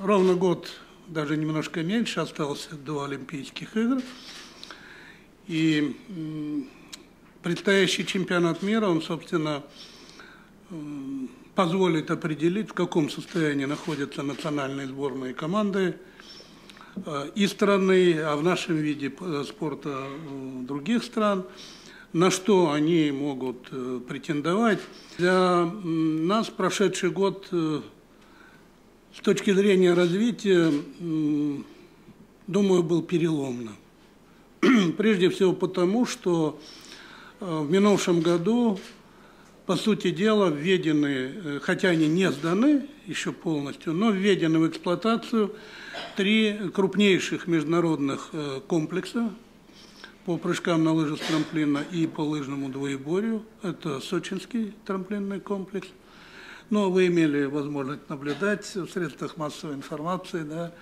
Ровно год, даже немножко меньше, остался до Олимпийских игр. И предстоящий чемпионат мира, он, собственно, позволит определить, в каком состоянии находятся национальные сборные команды и страны, а в нашем виде спорта других стран, на что они могут претендовать. Для нас прошедший год с точки зрения развития, думаю, был переломным. Прежде всего потому, что в минувшем году, по сути дела, введены, хотя они не сданы еще полностью, но введены в эксплуатацию 3 крупнейших международных комплекса по прыжкам на лыжах с трамплина и по лыжному двоеборью. Это Сочинский трамплинный комплекс. Но вы имели возможность наблюдать в средствах массовой информации, да,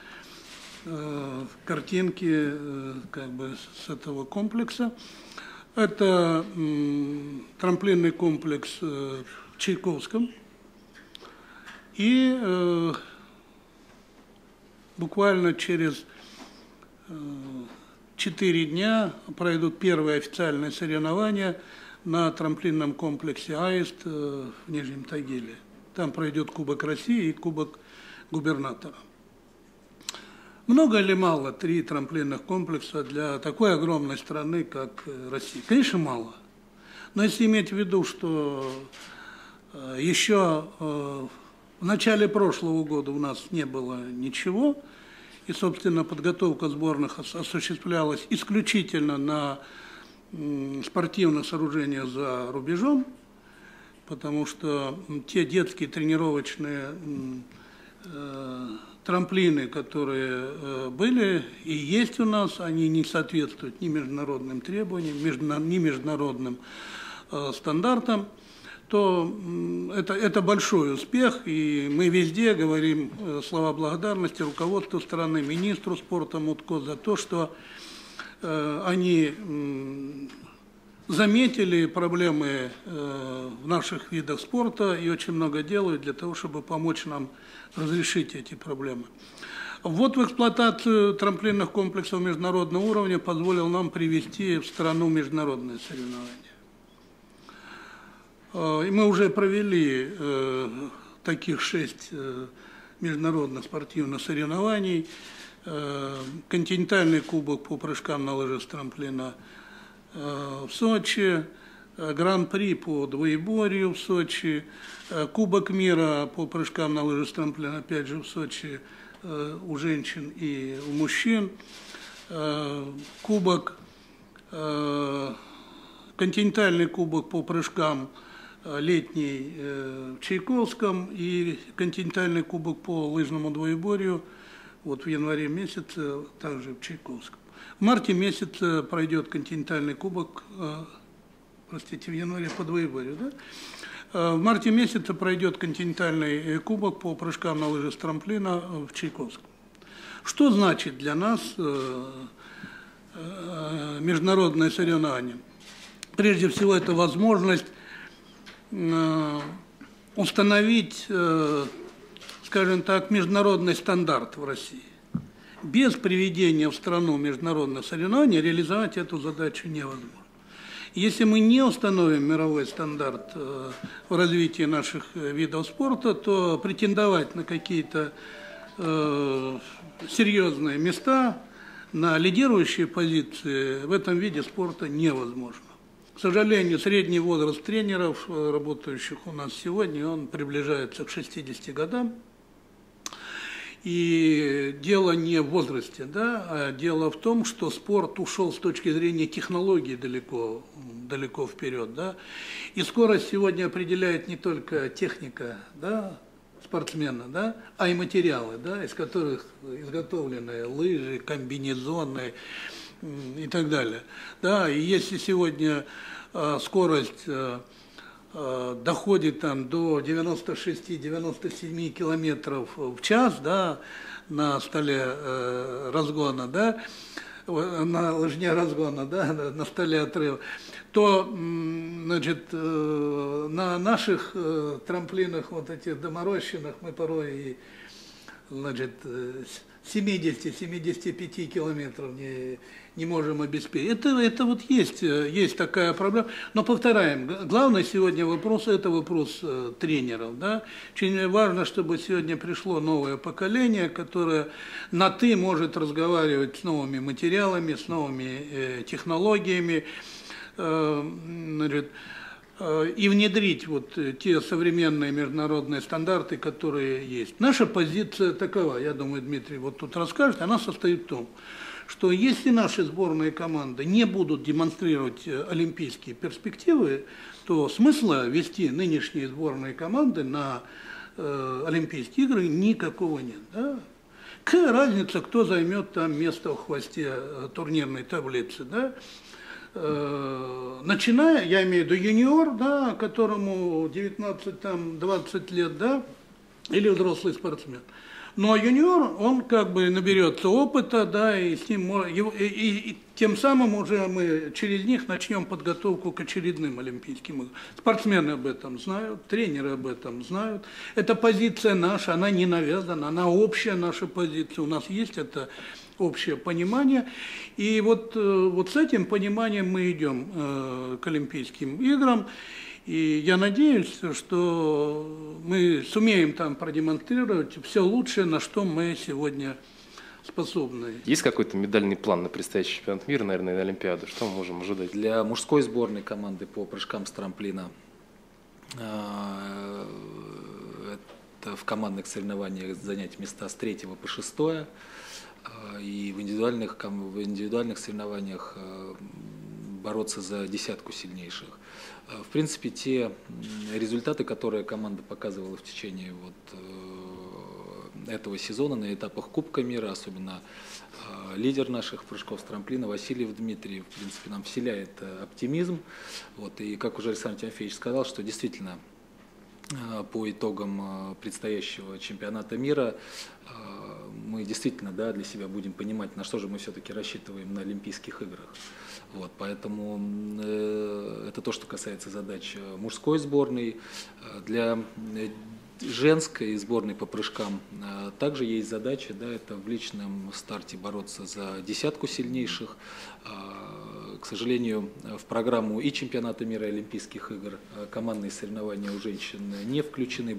картинки как бы с этого комплекса. Это трамплинный комплекс в Чайковском. И буквально через 4 дня пройдут первые официальные соревнования на трамплинном комплексе «Аист» в Нижнем Тагиле. Там пройдет Кубок России и Кубок губернатора. Много или мало 3 трамплинных комплекса для такой огромной страны, как Россия? Конечно, мало. Но если иметь в виду, что еще в начале прошлого года у нас не было ничего, и, собственно, подготовка сборных осуществлялась исключительно на спортивных сооружениях за рубежом, потому что те детские тренировочные трамплины, которые были и есть у нас, они не соответствуют ни международным требованиям, ни международным стандартам, то это большой успех, и мы везде говорим слова благодарности руководству страны, министру спорта Мутко за то, что они заметили проблемы в наших видах спорта и очень много делают для того, чтобы помочь нам разрешить эти проблемы. Ввод в эксплуатацию трамплинных комплексов международного уровня позволил нам привести в страну международные соревнования. И мы уже провели таких 6 международных спортивных соревнований. Континентальный кубок по прыжкам на лыжах с трамплина в Сочи, гран-при по двоеборью в Сочи, Кубок мира по прыжкам на лыжах с трамплина, опять же, в Сочи у женщин и у мужчин, континентальный кубок по прыжкам летний в Чайковском и континентальный кубок по лыжному двоеборью вот в январе месяце также в Чайковском. В марте месяце пройдет континентальный кубок, простите, в январе по двоеборью, да? В марте месяце пройдет континентальный кубок по прыжкам на лыжах с трамплина в Чайковском. Что значит для нас международное соревнование? Прежде всего, это возможность установить, скажем так, международный стандарт в России. Без приведения в страну международных соревнований реализовать эту задачу невозможно. Если мы не установим мировой стандарт в развитии наших видов спорта, то претендовать на какие-то серьезные места, на лидирующие позиции в этом виде спорта невозможно. К сожалению, средний возраст тренеров, работающих у нас сегодня, он приближается к 60 годам. И дело не в возрасте, да, а дело в том, что спорт ушел с точки зрения технологий далеко вперед. Да, и скорость сегодня определяет не только техника, да, спортсмена, да, а и материалы, да, из которых изготовлены лыжи, комбинезоны и так далее. Да, и если сегодня скорость доходит там до 96-97 километров в час, да, на столе разгона, да, на лыжне разгона, да, на столе отрыва, то, значит, на наших трамплинах, вот этих доморощенных, мы порой и значит, 70-75 километров не можем обеспечить. Это вот есть такая проблема. Но повторяем, главный сегодня вопрос – это вопрос тренеров. Да? Очень важно, чтобы сегодня пришло новое поколение, которое на «ты» может разговаривать с новыми материалами, с новыми технологиями, значит, и внедрить вот те современные международные стандарты, которые есть. Наша позиция такова, я думаю, Дмитрий вот тут расскажет, она состоит в том, что если наши сборные команды не будут демонстрировать олимпийские перспективы, то смысла вести нынешние сборные команды на Олимпийские игры никакого нет. Да? Какая разница, кто займет там место в хвосте турнирной таблицы, да? Начиная, я имею в виду юниор, да, которому 19-20 лет, да, или взрослый спортсмен. Но юниор, он как бы наберется опыта, да, и с ним и тем самым уже мы через них начнем подготовку к очередным Олимпийским играм. Спортсмены об этом знают, тренеры об этом знают. Эта позиция наша, она не навязана, она общая наша позиция. У нас есть это общее понимание. И вот с этим пониманием мы идем к Олимпийским играм. И я надеюсь, что мы сумеем там продемонстрировать все лучшее, на что мы сегодня способны. Есть какой-то медальный план на предстоящий чемпионат мира, наверное, на Олимпиаду? Что мы можем ожидать? Для мужской сборной команды по прыжкам с трамплина это в командных соревнованиях занять места с 3 по 6. И в индивидуальных соревнованиях бороться за десятку сильнейших. В принципе, те результаты, которые команда показывала в течение этого сезона на этапах Кубка мира, особенно лидер наших прыжков с трамплина Васильев Дмитрий, в принципе, нам вселяет оптимизм. И как уже Александр Тимофеевич сказал, что действительно по итогам предстоящего чемпионата мира мы действительно, да, для себя будем понимать, на что же мы все-таки рассчитываем на Олимпийских играх. Поэтому это то, что касается задач мужской сборной. Для женской сборной по прыжкам также есть задача, да, это в личном старте бороться за десятку сильнейших. К сожалению, в программу и чемпионата мира, и Олимпийских игр командные соревнования у женщин не включены.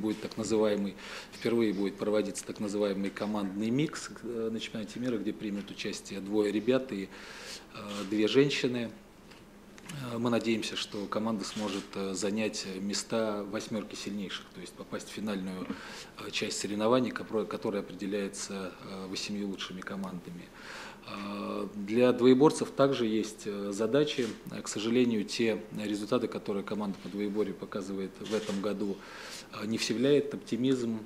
Впервые будет проводиться так называемый командный микс на чемпионате мира, где примут участие 2 ребят и 2 женщины. Мы надеемся, что команда сможет занять места 8 сильнейших, то есть попасть в финальную часть соревнований, которая определяется 8 лучшими командами. Для двоеборцев также есть задачи. К сожалению, те результаты, которые команда по двоеборью показывает в этом году, не вселяет оптимизм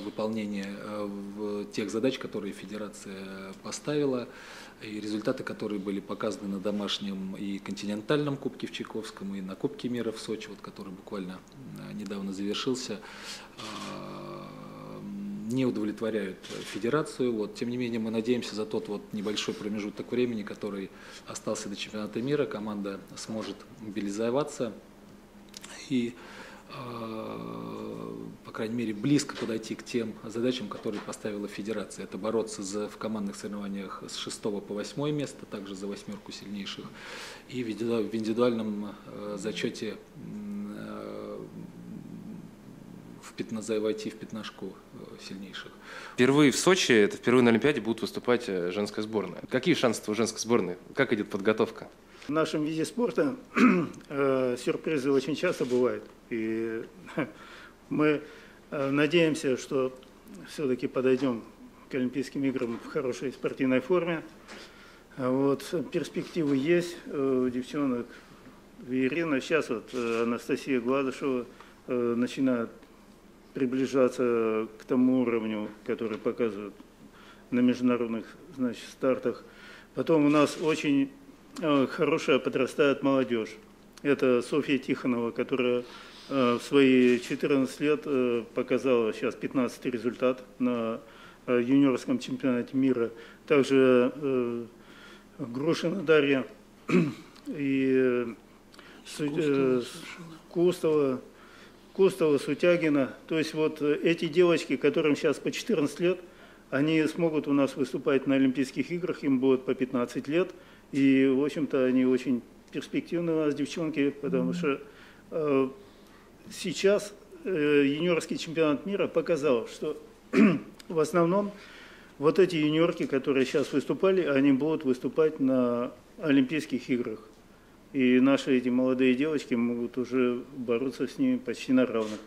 выполнения тех задач, которые федерация поставила, и результаты, которые были показаны на домашнем и континентальном кубке в Чайковском, и на Кубке мира в Сочи, который буквально недавно завершился, не удовлетворяют федерацию. Тем не менее, мы надеемся, за тот небольшой промежуток времени, который остался до чемпионата мира, команда сможет мобилизоваться и, по крайней мере, близко подойти к тем задачам, которые поставила федерация. Это бороться в командных соревнованиях с 6 по 8 место, также за 8 сильнейших, и в индивидуальном зачете войти в 15 сильнейших. Впервые в Сочи, впервые на Олимпиаде будут выступать женская сборная. Какие шансы у женской сборной? Как идет подготовка? В нашем виде спорта сюрпризы очень часто бывают. И мы надеемся, что все-таки подойдем к Олимпийским играм в хорошей спортивной форме. Перспективы есть у девчонок. Ирина, сейчас Анастасия Гладышева начинает приближаться к тому уровню, который показывают на международных, стартах. Потом у нас очень хорошая подрастает молодежь. Это Софья Тихонова, которая в свои 14 лет показала сейчас 15-й результат на юниорском чемпионате мира. Также Грушина Дарья и Кустова Кустова, Сутягина. То есть вот эти девочки, которым сейчас по 14 лет, они смогут у нас выступать на Олимпийских играх, им будет по 15 лет. И, в общем-то, они очень перспективные у нас девчонки, потому что сейчас юниорский чемпионат мира показал, что в основном вот эти юниорки, которые сейчас выступали, они будут выступать на Олимпийских играх. И наши эти молодые девочки могут уже бороться с ними почти на равных.